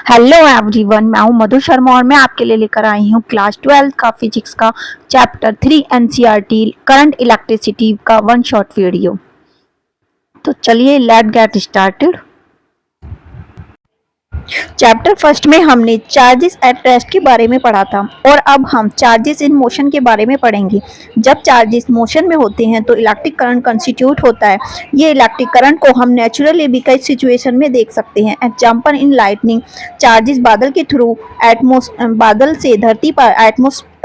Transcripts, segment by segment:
Hello everyone, मैं हूं मधु शर्मा और मैं आपके लिए लेकर आई हूं क्लास 12 का फिजिक्स का चैप्टर 3 एनसीईआरटी करंट इलेक्ट्रिसिटी का वन शॉट वीडियो। तो चलिए let get started. Chapter first में हमने चार्जेस एट रेस्ट के बारे में पढ़ा था और अब हम चार्जेस इन मोशन के बारे में पढ़ेंगे। जब चार्जेस मोशन में होते हैं तो इलेक्ट्रिक करंट कंस्टिट्यूट होता है। ये इलेक्ट्रिक करंट को हम नेचुरली भी कई सिचुएशन में देख सकते हैं। एग्जाम्पल इन लाइटनिंग, चार्जेस बादल के थ्रू बादल से धरती पर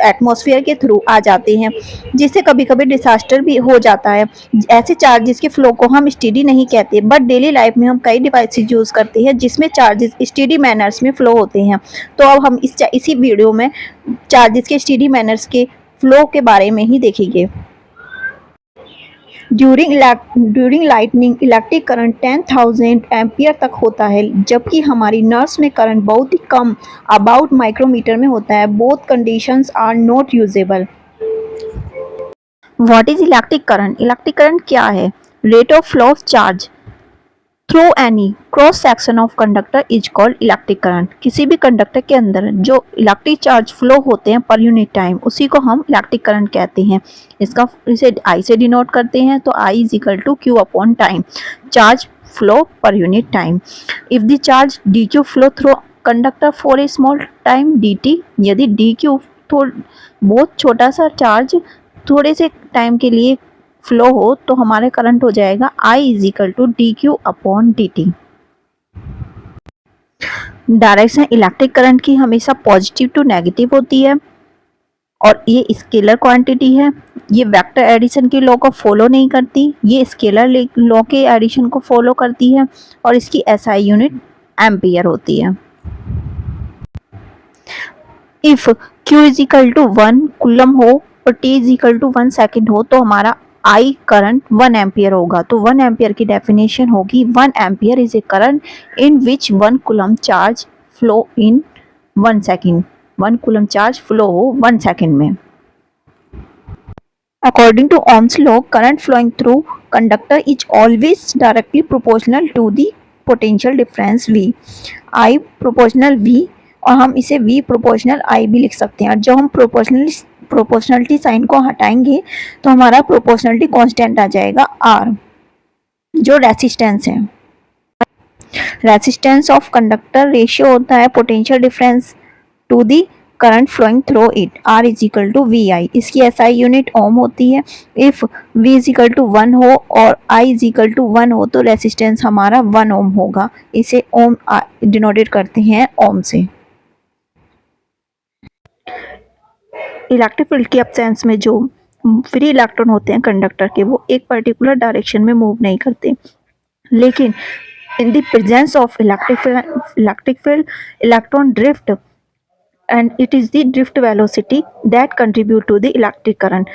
एटमॉस्फेयर के थ्रू आ जाते हैं, जिससे कभी कभी डिजास्टर भी हो जाता है। ऐसे चार्जेस के फ्लो को हम स्टेडी नहीं कहते, बट डेली लाइफ में हम कई डिवाइसेस यूज करते हैं जिसमें चार्जेस स्टेडी मैनर्स में फ्लो होते हैं। तो अब हम इसी वीडियो में चार्जेस के स्टेडी मैनर्स के फ्लो के बारे में ही देखेंगे। During lightning electric current 10,000 ampere तक होता है, जबकि हमारी नर्व्स में करंट बहुत ही कम अबाउट माइक्रोमीटर में होता है। Both conditions are not usable. What is electric current? Electric current क्या है? Rate of flow of charge through any cross section of conductor is called electric current. किसी भी conductor के अंदर जो इलेक्ट्रिक चार्ज फ्लो होते हैं पर यूनिट टाइम, उसी को हम इलेक्ट्रिक करंट कहते हैं। इसे आई से डिनोट करते हैं, तो I is equal to Q upon time, charge flow per unit time. If the charge D Q flow through conductor for a small time D T, यदि डी क्यू बहुत छोटा सा चार्ज थोड़े से टाइम के लिए फ्लो हो तो हमारे करंट हो जाएगा I is equal to D Q upon D T. Direction electric current की हमेशा पॉजिटिव टू नेगेटिव होती है और ये स्केलर क्वांटिटी है। ये वेक्टर एडिशन के लॉ को फॉलो नहीं करती, ये स्केलर लॉ के एडिशन को फॉलो करती है और इसकी एसआई यूनिट एम्पियर होती है। If Q is equal to 1 coulomb हो और T is equal to 1 second हो तो हमारा I करंट 1 एम्पियर होगा। तो 1 एम्पियर की डेफिनेशन होगी 1 ampere is a current in which 1 coulomb charge flow in 1 second. 1 coulomb charge flow हो 1 सेकेंड में। According to Ohm's law, current flowing through conductor is always directly proportional to the potential difference V. I proportional V और हम इसे V proportional I भी लिख सकते हैं। और जो हम प्रोपोर्शनलिटी साइन को हटाएंगे तो हमारा प्रोपोर्शनलिटी कांस्टेंट आ जाएगा R, जो रेसिस्टेंस है। रेसिस्टेंस ऑफ कंडक्टर रेशियो होता है potential difference to the current flowing through it, R is equal to V I. इसकी एसआई यूनिट ओम होती है। If V is equal to 1 हो और I इज इक्वल टू 1 हो तो रेसिस्टेंस हमारा 1 ओम होगा। इसे ओम डिनोटेट करते हैं ओम से। इलेक्ट्रिक फील्ड की एब्सेंस में जो फ्री इलेक्ट्रॉन होते हैं कंडक्टर के, वो एक पर्टिकुलर डायरेक्शन में मूव नहीं करते, लेकिन in the presence of electric field electron drift and it is the drift velocity that contribute to the electric current.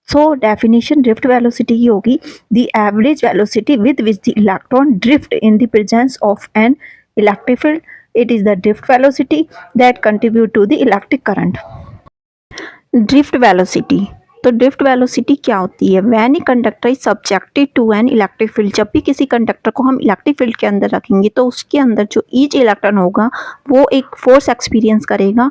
So definition drift velocity की होगी the average velocity with which the electron drift in the presence of an electric field. It is the drift velocity that contribute to the electric current. Drift velocity, तो drift velocity क्या होती है? When a conductor is subjected to an electric field, जब भी किसी conductor को हम electric field के अंदर रखेंगे तो उसके अंदर जो ईच इलेक्ट्रॉन होगा वो एक फोर्स एक्सपीरियंस करेगा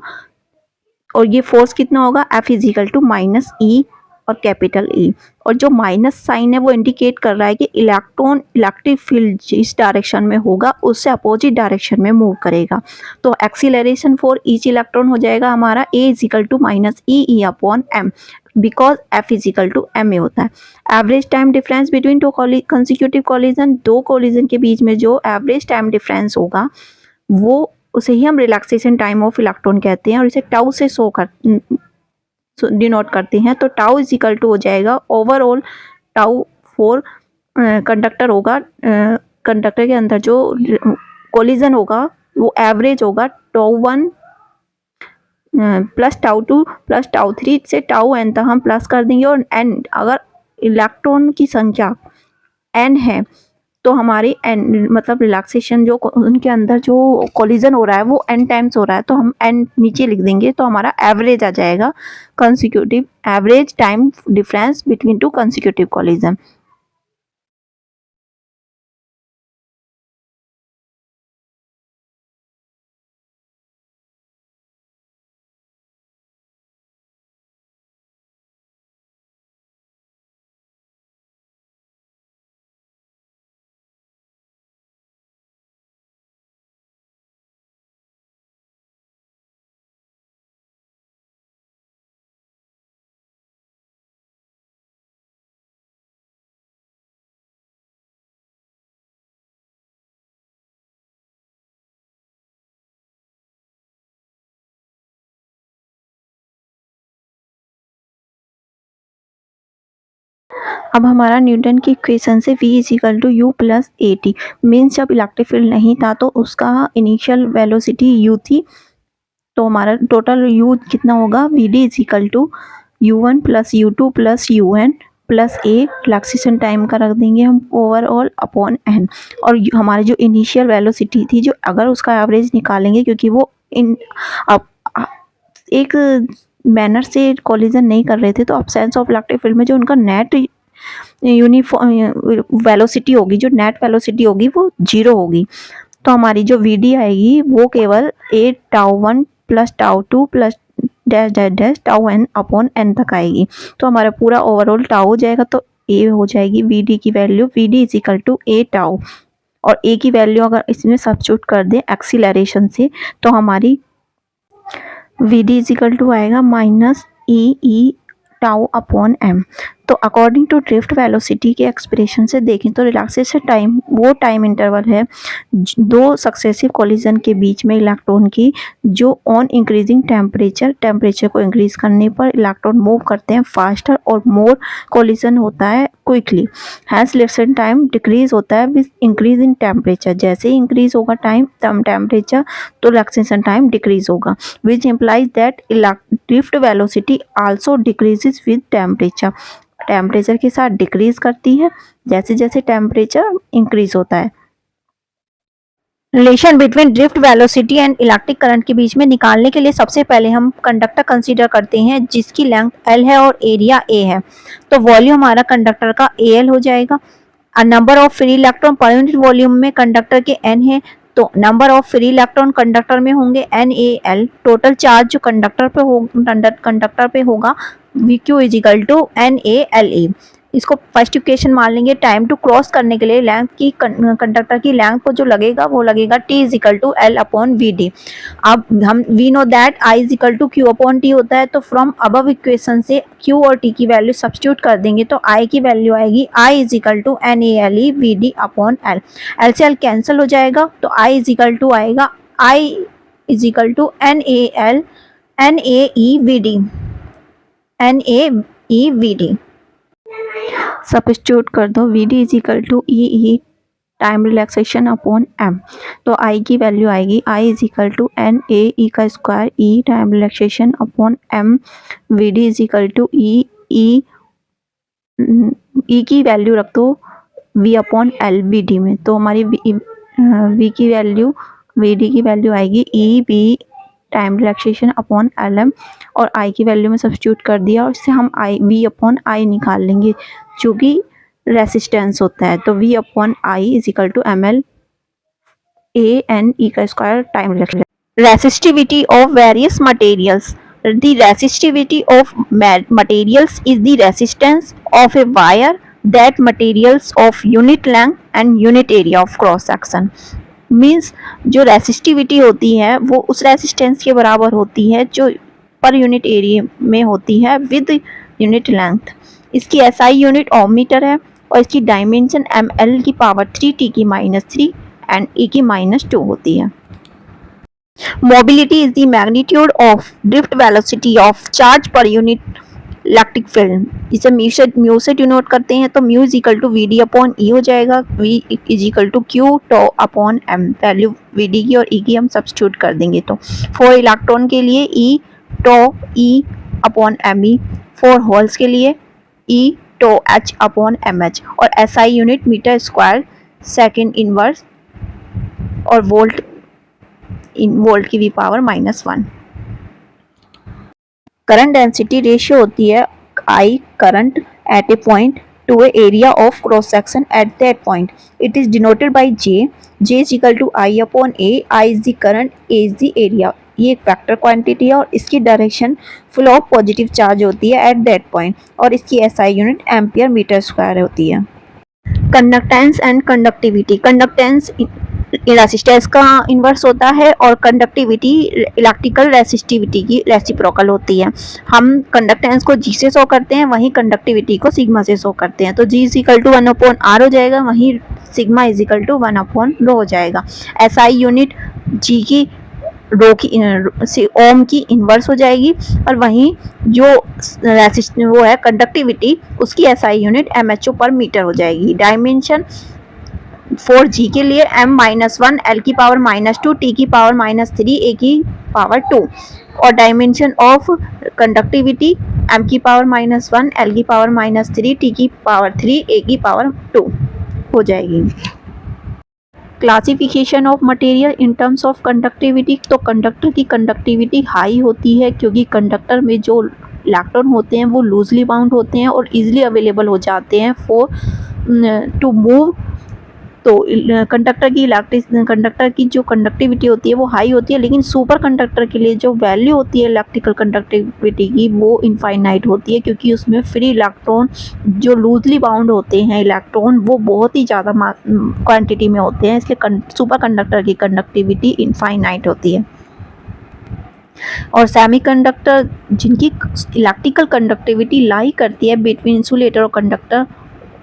और ये फोर्स कितना होगा? F is equal to minus E और कैपिटल ई, और जो माइनस साइन है वो इंडिकेट कर रहा है कि इलेक्ट्रॉन इलेक्ट्रिक फील्ड जिस डायरेक्शन में होगा उससे अपोजिट डायरेक्शन में मूव करेगा। तो एक्सीलरेशन फॉर ईच इलेक्ट्रॉन हो जाएगा हमारा A is equal to minus E upon M, because F is equal to M A होता है। Average time difference between two consecutive collision, दो कोलिजन के बीच में जो एवरेज टाइम डिफरेंस होगा वो उसे ही हम रिलैक्सेशन टाइम ऑफ इलेक्ट्रॉन कहते हैं और इसे टाउ से डिनोट करते हैं। तो टाउ इज इक्वल टू हो जाएगा ओवरऑल टाउ फॉर कंडक्टर होगा, कंडक्टर के अंदर जो कोलिजन होगा वो एवरेज होगा tau 1 plus tau 2 plus tau 3 से टाउ n तक हम प्लस कर देंगे। और n अगर इलेक्ट्रॉन की संख्या n है तो हमारी एन मतलब रिलैक्सेशन जो उनके अंदर जो कोलिजन हो रहा है वो n टाइम्स हो रहा है, तो हम n नीचे लिख देंगे तो हमारा एवरेज आ जाएगा consecutive average time difference between two consecutive collision. अब हमारा न्यूटन की इक्वेशन से V is equal to U plus A T, means जब इलेक्ट्रिक फील्ड नहीं था तो उसका इनिशियल वेलोसिटी u थी, तो हमारा टोटल u कितना होगा, V D is equal to u1 plus u2 plus un plus A, relaxation time का रख देंगे हम ओवरऑल अपॉन n। और हमारी जो इनिशियल वेलोसिटी थी, जो अगर उसका एवरेज निकालेंगे, क्योंकि वो इन अब एक मैनर से कोलिजन नहीं कर रहे थे, तो अब्सेंस ऑफ इलेक्ट्रिक फील्ड में जो उनका नेट यूनिफॉर्म वेलोसिटी होगी, जो नेट वेलोसिटी होगी वो 0 होगी। तो हमारी जो वी डी आएगी वो केवल A tau 1 plus tau 2 plus dash dash dash tau n upon n तक आएगी। तो हमारा पूरा ओवरऑल टाउ हो जाएगा, तो ए हो जाएगी वी डी की value, V D is equal to A tau, और ए की वैल्यू अगर इसमें सब्स्टिट्यूट कर दें एक्सीलरेशन से, तो हमारी V D is equal to आएगा minus E tau upon M. तो अकॉर्डिंग टू ड्रिफ्ट वेलोसिटी के एक्सप्रेशन से देखें तो रिलैक्सेशन टाइम वो टाइम इंटरवल है दो सक्सेसिव कोलिजन के बीच में इलेक्ट्रॉन की, जो ऑन इंक्रीजिंग टेम्परेचर को इंक्रीज करने पर इलेक्ट्रॉन मूव करते हैं फास्टर और मोर कोलिजन होता है quickly. Has relaxation time decrease होता है विद इंक्रीज इन टेम्परेचर, जैसे ही इंक्रीज होगा टेम्परेचर तो रिलैक्सेशन टाइम डिक्रीज होगा, which implies that drift velocity also decreases with temperature के साथ डिक्रीज करती है जैसे जैसे टेम्परेचर इंक्रीज होता है। Relation between drift velocity and electric current के बीच में निकालने के लिए सबसे पहले हम कंडक्टर कंसीडर करते हैं जिसकी लेंथ L है और एरिया A है। तो वॉल्यूम हमारा कंडक्टर का AL हो जाएगा। Number of free electron per unit volume में कंडक्टर के N है, तो number of free electron conductor में होंगे NaL। टोटल चार्ज जो कंडक्टर पे होगा VQ is equal to NaLa। इसको फर्स्ट इक्वेशन मान लेंगे। टाइम टू क्रॉस करने के लिए लेंथ की कंडक्टर की लेंथ को जो लगेगा वो लगेगा T is equal to L upon V D. अब हम we know that I is equal to Q upon T होता है, तो फ्रॉम अबव इक्वेशन से Q और T की वैल्यू सब्स्टिट्यूट कर देंगे तो I की वैल्यू आएगी I is equal to NaLe V D upon L। L से L कैंसिल हो जाएगा तो I इज इक्वल टू आएगा I is equal to NaE we D. Substitute कर दो, V D is equal to E time relaxation upon M. तो I की value आएगी I is equal to N A E का square E time relaxation upon M. V D is equal to E की value रख दो V upon L V D में, तो हमारी वी की वैल्यू वी डी की वैल्यू आएगी E V time relaxation upon L M, और आई की वैल्यू में सब्स्टिट्यूट कर दिया और इससे हम आई वी अपॉन आई निकाल लेंगे जो कि रेसिस्टेंस होता है। तो V upon I is equal to M L A N E का square time relaxation. Resistivity of various materials. The resistivity of materials is the resistance of a wire that materials of unit length and unit area of cross section। Means जो resistivity होती है वो उस resistance के बराबर होती है जो पर यूनिट एरिया में होती है विद यूनिट लेंथ। इसकी SI यूनिट ओम मीटर है और इसकी डायमेंशन ml की पावर 3 की -3 एंड e की -2 होती है। Mobility is the magnitude of drift velocity of charge per unit electric field. इसे म्यू से डिनोट करते हैं, तो mu is equal to V D upon E हो जाएगा, V is equal to Q tau upon M. Value V D की और ई की हम सब्स्टिट्यूट कर देंगे, तो फॉर इलेक्ट्रॉन के लिए E tau E upon M E, for holes के लिए E tau H upon M H, और S I unit metre square second inverse, और वोल्ट की भी पावर -1। करंट डेंसिटी रेशियो होती है I current at a point to a area of cross section at that point. It is denoted by J is equal to I upon A। I is the current, A is the area. ये एक vector quantity है और इसकी direction flow of positive charge होती है at that point, और इसकी SI unit ampere metre square होती है। Conductance and conductivity. Conductance resistance का इन्वर्स होता है और कंडक्टिविटी इलेक्ट्रिकल रेसिस्टिविटी की रेसिप्रोकल होती है। हम कंडक्टेंस को G से शो करते हैं, वहीं कंडक्टिविटी को सिग्मा से शो करते हैं। तो G is equal to 1 upon R हो जाएगा, वहीं sigma is equal to 1 upon rho हो जाएगा। SI यूनिट G की रो की ओम की इन्वर्स हो जाएगी, और वहीं जो वो है कंडक्टिविटी, उसकी एसआई यूनिट एमएचओ पर मीटर हो जाएगी। डायमेंशन फॉर जी के लिए m-1 l की पावर -2 t की पावर -3 a की पावर 2, और डायमेंशन ऑफ कंडक्टिविटी m की पावर -1 l की पावर -3 t की पावर 3 a की पावर 2 हो जाएगी। Classification of material in terms of conductivity, तो कंडक्टर की कंडक्टिविटी हाई होती है क्योंकि कंडक्टर में जो इलेक्ट्रॉन होते हैं वो लूजली बाउंड होते हैं और इजीली अवेलेबल हो जाते हैं फॉर टू मूव। तो कंडक्टर की जो कंडक्टिविटी होती है वो हाई होती है, लेकिन सुपर कंडक्टर के लिए जो वैल्यू होती है इलेक्ट्रिकल कंडक्टिविटी की वो इनफाइनाइट होती है, क्योंकि उसमें फ्री इलेक्ट्रॉन जो लूजली बाउंड होते हैं इलेक्ट्रॉन वो बहुत ही ज़्यादा क्वांटिटी में होते हैं, इसलिए सुपर कंडक्टर की कंडक्टिविटी इनफाइनाइट होती है। और सेमीकंडक्टर जिनकी इलेक्ट्रिकल कंडक्टिविटी लाई करती है बिटवीन इंसुलेटर और कंडक्टर,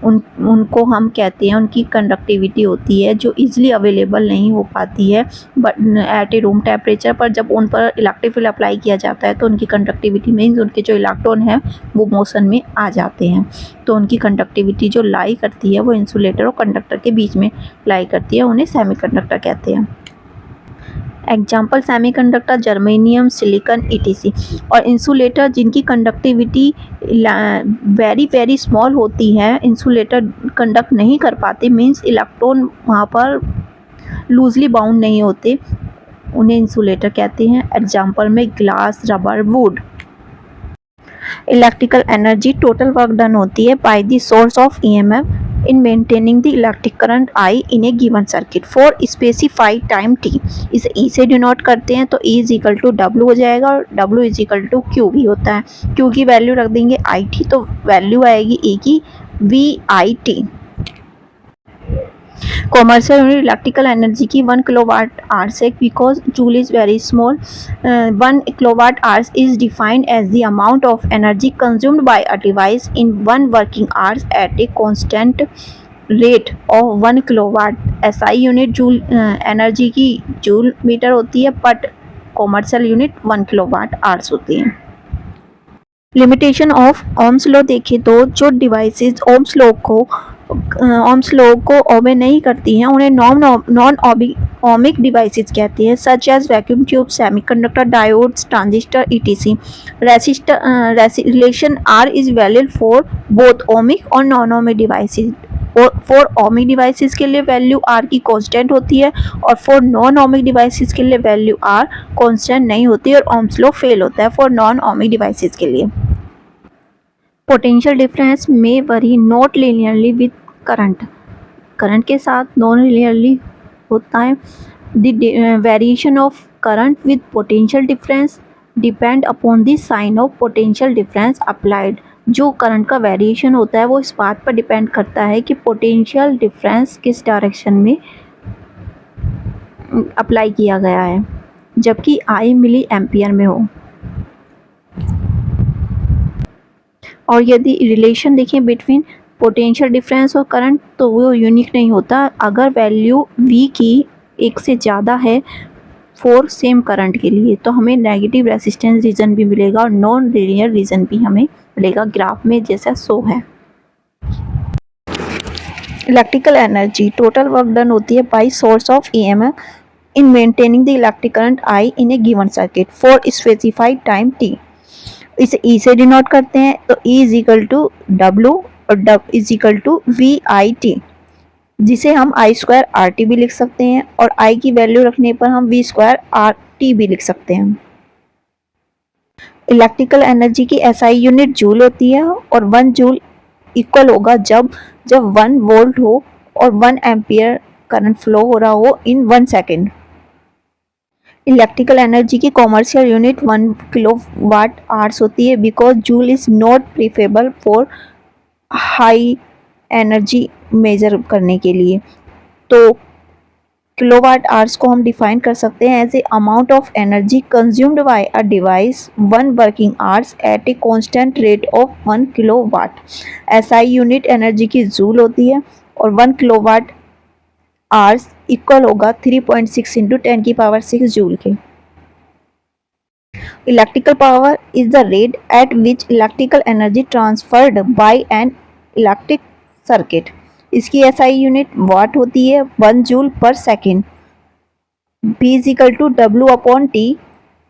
उनको हम कहते हैं, उनकी कंडक्टिविटी होती है जो इजीली अवेलेबल नहीं हो पाती है but at A room temperature पर। जब उन पर इलेक्ट्रिक फील्ड अप्लाई किया जाता है तो उनकी कंडक्टिविटी मीन्स उनके जो इलेक्ट्रॉन हैं वो मोशन में आ जाते हैं, तो उनकी कंडक्टिविटी जो लाई करती है वो इंसुलेटर और कंडक्टर के बीच में लाई करती है, उन्हें सेमीकंडक्टर कहते हैं। Example semiconductor germanium, silicon etc. और इंसुलेटर जिनकी कंडक्टिविटी वेरी वेरी स्मॉल होती है, इंसुलेटर कंडक्ट नहीं कर पाते, मीन्स इलेक्ट्रॉन वहाँ पर लूजली बाउंड नहीं होते, उन्हें इंसुलेटर कहते हैं। एग्जाम्पल में glass, rubber, would. Electrical energy total work done होती है by the source of EMF in maintaining the electric current I in a given circuit for specified time t। इसे E से डिनोट करते हैं तो E is equal to W हो जाएगा, और W is equal to Q भी होता है। Q की वैल्यू रख देंगे IT, तो वैल्यू आएगी E की VIT। Commercial unit electrical energy की 1 किलोवाट आवर्स है, because joule is very small. 1 kilowatt hours is defined as the amount of energy consumed by a device in 1 working hours at a constant rate of 1 kilowatt. SI unit joule energy की joule metre होती है, but commercial unit 1 kilowatt hours होती है। Limitation of Ohm's law देखें तो जो devices Ohm's law को ओबे नहीं करती हैं उन्हें नॉन ओमिक डिवाइसेस कहते हैं, such as vacuum tube, semiconductor, diodes, transistor ETC. Relation R is valid for both ohmic और non ohmic devices. For ohmic devices के लिए वैल्यू आर की कांस्टेंट होती है, और फॉर नॉन ओमिक डिवाइसेस के लिए वैल्यू आर कांस्टेंट नहीं होती, और ओम्स लॉ फेल होता है फॉर नॉन ओमिक डिवाइसेस के लिए। पोटेंशियल डिफरेंस में vary not linearly with current के साथ नॉन लीनियरली होता है। The variation of current with potential difference depend upon the sign of potential difference applied. जो करंट का वेरिएशन होता है वो इस बात पर डिपेंड करता है कि पोटेंशियल डिफरेंस किस डायरेक्शन में अप्लाई किया गया है, जबकि आई मिली एम्पियर में हो। और यदि रिलेशन देखें बिटवीन पोटेंशियल डिफरेंस और करंट तो वो यूनिक नहीं होता। अगर वैल्यू V की 1 से ज़्यादा है फॉर सेम करंट के लिए तो हमें नेगेटिव रेजिस्टेंस रीजन भी मिलेगा और नॉन लीनियर रीजन भी हमें मिलेगा, ग्राफ में जैसा शो है। Electrical energy total work done होती है by source of EMF in maintaining the electric current I in a given circuit for specified time t। इसे E से डिनोट करते हैं तो E is equal to W और W is equal to VIT, जिसे हम I² RT भी लिख सकते हैं, और I की वैल्यू रखने पर हम V² RT भी लिख सकते हैं। इलेक्ट्रिकल एनर्जी की SI यूनिट जूल होती है, और 1 जूल इक्वल होगा जब 1 वोल्ट हो और 1 एम्पियर करंट फ्लो हो रहा हो इन 1 सेकेंड। इलेक्ट्रिकल एनर्जी की कॉमर्शियल यूनिट 1 किलोवाट आवर्स होती है, because joule is not preferable for high energy measure करने के लिए। तो किलोवाट आवर्स को हम डिफाइन कर सकते हैं as a amount of energy consumed by a device 1 working hours at a constant rate of 1 kilowatt. SI unit energy की जूल होती है, और 1 किलोवाट आवर्स इक्वल होगा 3.6 × 10⁶ जूल के। Electrical power is the rate at which electrical energy transferred by an electric circuit. इसकी SI unit watt होती है 1 joule per second. P is equal to W upon T.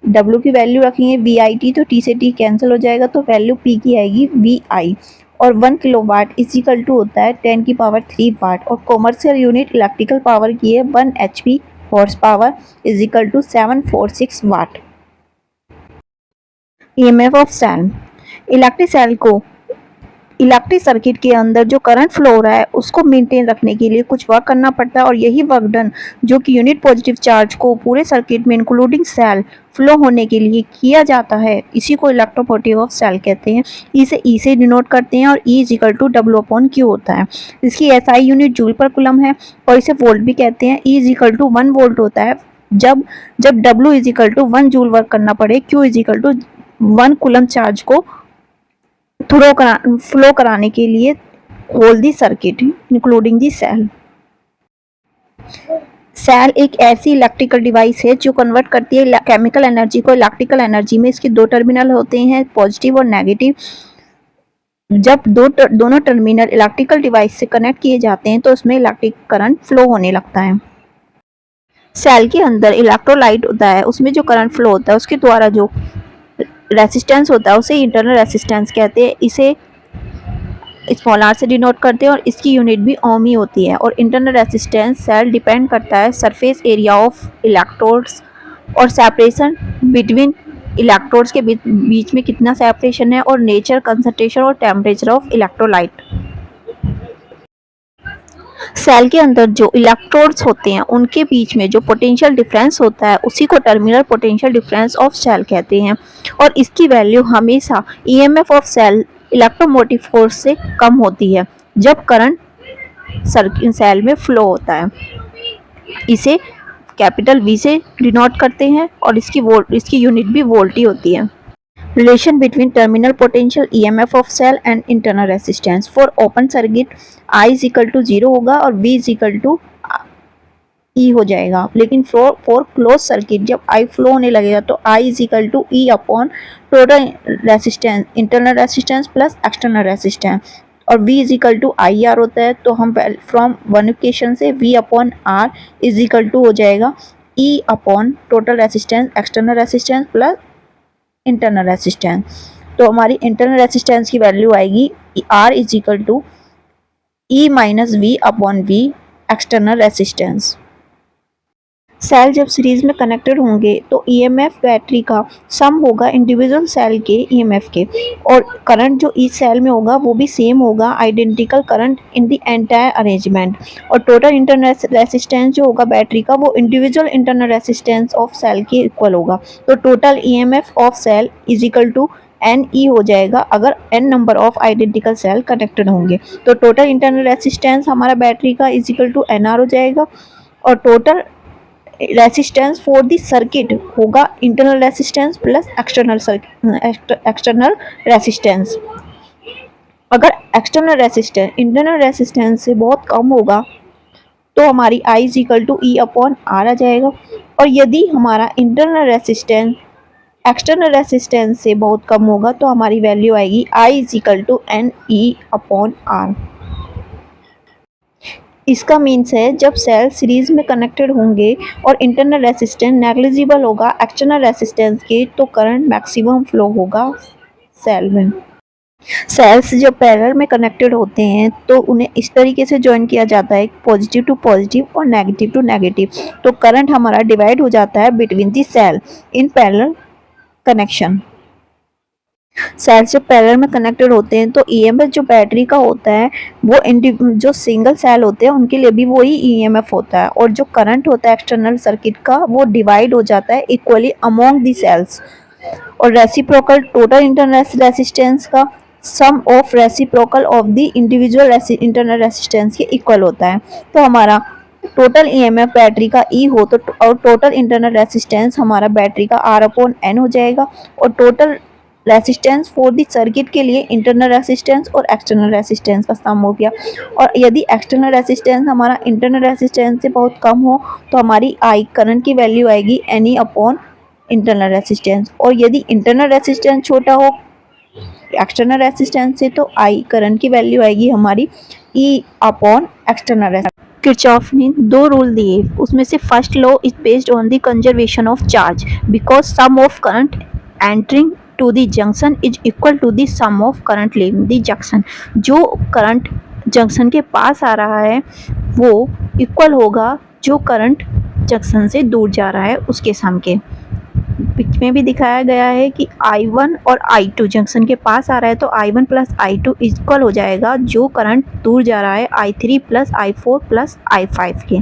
W की value रखेंगे V I T, तो T से T cancel हो जाएगा, तो वैल्यू पी की आएगी वी आई। और 1 किलोवाट इज इक्वल टू होता है 10⁻³ वाट। और कॉमर्शियल यूनिट इलेक्ट्रिकल पावर की है 1 HP horse power is equal to 746 watt. EMF of cell. Electric cell को इलेक्ट्रिक सर्किट के अंदर जो करंट फ्लो हो रहा है उसको मेंटेन रखने के लिए कुछ वर्क करना पड़ता है, और यही वर्क डन जो कि यूनिट पॉजिटिव चार्ज को पूरे सर्किट में इंक्लूडिंग सेल फ्लो होने के लिए किया जाता है, इसी को इलेक्ट्रोमोटिव ऑफ सेल कहते हैं। इसे ई से डिनोट करते हैं और E is equal to W upon Q होता है। इसकी SI unit joule per coulomb है और इसे वोल्ट भी कहते हैं। E is equal to 1 volt होता है जब जब W is equal to 1 joule work करना पड़े, Q is equal to 1 coulomb charge को फ्लो कराने के लिए whole the circuit including the cell. Cell एक ऐसी इलेक्ट्रिकल डिवाइस है जो कन्वर्ट करती है केमिकल एनर्जी को इलेक्ट्रिकल एनर्जी में। इसके दो टर्मिनल होते हैं, पॉजिटिव और नेगेटिव। जब दोनों टर्मिनल इलेक्ट्रिकल डिवाइस से कनेक्ट किए जाते हैं तो उसमें इलेक्ट्रिक करंट फ्लो होने लगता है। सेल के अंदर इलेक्ट्रोलाइट होता है, उसमें जो करंट फ्लो होता है उसके द्वारा जो रेसिस्टेंस होता है उसे इंटरनल रेसिस्टेंस कहते हैं। इसे स्मॉल आर से डिनोट करते हैं और इसकी यूनिट भी ओम ही होती है। और इंटरनल रेसिस्टेंस सेल डिपेंड करता है सरफेस एरिया ऑफ इलेक्ट्रोड्स और सेपरेशन बिटवीन इलेक्ट्रोड्स के बीच में कितना सेपरेशन है, और नेचर, कंसंट्रेशन और टेम्परेचर ऑफ इलेक्ट्रोलाइट। सेल के अंदर जो इलेक्ट्रोड्स होते हैं उनके बीच में जो पोटेंशियल डिफरेंस होता है उसी को terminal potential difference of cell कहते हैं। और इसकी वैल्यू हमेशा EMF of cell electromotive force से कम होती है जब करंट सेल में फ्लो होता है। इसे कैपिटल वी से डिनोट करते हैं और इसकी यूनिट भी वोल्ट ही होती है। Relation between terminal potential EMF of cell and internal resistance for open circuit I is equal to 0 होगा और V is equal to E हो जाएगा। लेकिन फॉर क्लोज सर्किट जब I फ्लो होने लगेगा तो I is equal to E upon total resistance, internal resistance plus external resistance, और V is equal to IR होता है। तो हम फ्रॉम वन इक्वेशन से V upon R is equal to हो जाएगा E upon total resistance, external resistance plus internal resistance. तो हमारी इंटरनल रेसिस्टेंस की वैल्यू आएगी R is equal to E minus V upon V external resistance. Cell जब series में connected होंगे तो ईएमएफ बैटरी का सम होगा इंडिविजुअल सेल के ईएमएफ के, और करंट जो इस सेल में होगा वो भी सेम होगा, identical current in the entire arrangement. और टोटल इंटरनल रेसिस्टेंस जो होगा बैटरी का वो individual internal resistance of cell के इक्वल होगा। तो total EMF of cell is equal to N E हो जाएगा अगर N number of identical cell connected होंगे। तो टोटल इंटरनल रेसिस्टेंस हमारा बैटरी का is equal to N R हो जाएगा, और total resistance for the circuit होगा internal resistance plus external resistance. अगर एक्सटर्नल रेसिस्टेंस इंटरनल रेसिस्टेंस से बहुत कम होगा तो हमारी I is equal to E upon R आ जाएगा, और यदि हमारा इंटरनल रेसिस्टेंस एक्सटर्नल रेसिस्टेंस से बहुत कम होगा तो हमारी वैल्यू आएगी I is equal to N E upon R. इसका मीन्स है जब सेल सीरीज में कनेक्टेड होंगे और इंटरनल रेसिस्टेंस नेग्लिजिबल होगा एक्सटर्नल रेसिस्टेंस के, तो करंट मैक्सिमम फ्लो होगा सेल में। सेल्स जब पैरेलल में कनेक्टेड होते हैं तो उन्हें इस तरीके से ज्वाइन किया जाता है, पॉजिटिव टू पॉजिटिव और नेगेटिव टू नेगेटिव। तो करंट हमारा डिवाइड हो जाता है between the cell in parallel connection. Cells जब पैरेलल में कनेक्टेड होते हैं तो ईएमएफ जो बैटरी का होता है वो जो सिंगल सेल होते हैं उनके लिए भी वही ईएमएफ होता है, और जो करंट होता है एक्सटर्नल सर्किट का वो डिवाइड हो जाता है इक्वली अमॉन्ग दी सेल्स। और रेसिप्रोकल टोटल इंटरनल रेसिस्टेंस का sum of reciprocal of the individual internal resistance के इक्वल होता है। तो हमारा टोटल ईएमएफ बैटरी का ई हो तो और टोटल इंटरनल रेसिस्टेंस हमारा बैटरी का आर अपॉन एन हो जाएगा, और total resistance for the circuit के लिए इंटरनल रेसिस्टेंस और एक्सटर्नल रेसिस्टेंस का सम हो गया। और यदि एक्सटर्नल रेसिस्टेंस हमारा इंटरनल रेसिस्टेंस से बहुत कम हो तो हमारी आई करंट की वैल्यू आएगी N E upon internal resistance, और यदि इंटरनल रेसिस्टेंस छोटा हो एक्सटर्नल रेसिस्टेंस से तो आई करंट की वैल्यू आएगी हमारी E upon external resistance. Kirchhoff ने दो रूल दिए, उसमें से first law is based on the conservation of charge because sum of current entering to the junction is equal to the sum of current leaving the junction. जो current junction के पास आ रहा है वो इक्वल होगा जो करंट जंक्शन से दूर जा रहा है उसके सम के। पिक्चर में भी दिखाया गया है कि I1 और I2 जंक्शन के पास आ रहा है तो I1 प्लस I2 इक्वल हो जाएगा जो करंट दूर जा रहा है I3 plus I4 plus I5 के।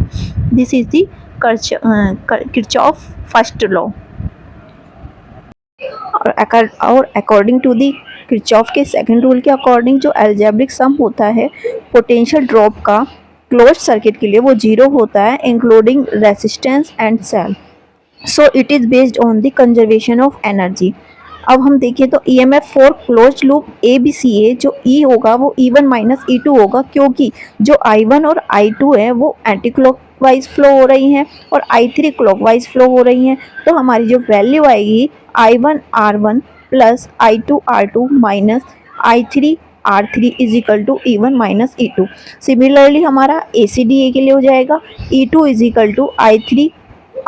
This is the Kirchhoff first law. और अकॉर्डिंग टू दी किरचॉफ के सेकंड रूल के अकॉर्डिंग जो अलजेब्रिक सम होता है पोटेंशियल ड्रॉप का क्लोज्ड सर्किट के लिए वो 0 होता है including resistance and cell. So it is based on the conservation of energy. अब हम देखें तो EMF for close loop ABCA जो E होगा वो E1 माइनस E2 होगा क्योंकि जो I1 और I2 है वो एंटी क्लॉकवाइज फ्लो हो रही हैं और I3 क्लॉकवाइज फ्लो हो रही हैं, तो हमारी जो वैल्यू आएगी I1 R1 plus I2 R2 minus I3 R3 is equal to E1 minus E2। Similarly हमारा ACDA के लिए हो जाएगा E2 is equal to I3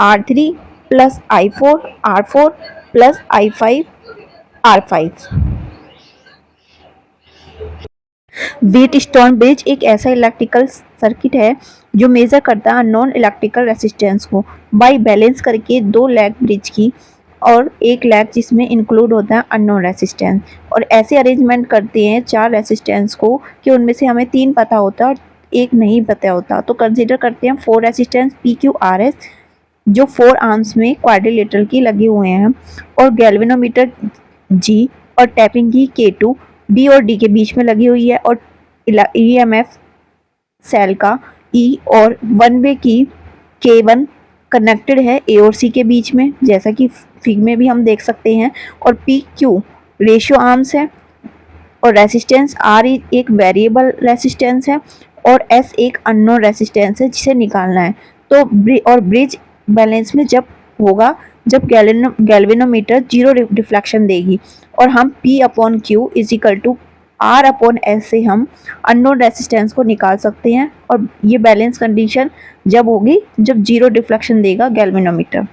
R3 plus I4 R4 plus I5 R5। Wheatstone bridge एक ऐसा electrical circuit है जो measure करता है नॉन इलेक्ट्रिकल रेसिस्टेंस को बाय बैलेंस करके दो लेग ब्रिज की और एक लेग जिसमें इंक्लूड होता है अननोन रेसिस्टेंस, और ऐसे अरेंजमेंट करते हैं चार रेसिस्टेंस को कि उनमें से हमें तीन पता होता है और एक नहीं पता होता, तो कंसीडर करते हैं 4 रेसिस्टेंस PQRS जो 4 आर्म्स में क्वाड्रिलेटरल की लगे हुए हैं और गैल्वेनोमीटर G और टैपिंग की K2 B और D के बीच में लगी हुई है और EMF सेल का E और वन वे की K1 कनेक्टेड है A और C के बीच में जैसा कि फिग में भी हम देख सकते हैं, और PQ रेशियो आर्म्स है और रेसिस्टेंस R एक वेरिएबल रेसिस्टेंस है और S एक अननोन रेसिस्टेंस है जिसे निकालना है। तो और ब्रिज बैलेंस में जब होगा जब गैल्वेनोमीटर 0 डिफ्लेक्शन देगी और हम P upon Q is equal to R upon S से हम अननोन रेसिस्टेंस को निकाल सकते हैं, और ये बैलेंस कंडीशन जब होगी जब 0 डिफ्लेक्शन देगा गैल्वेनोमीटर।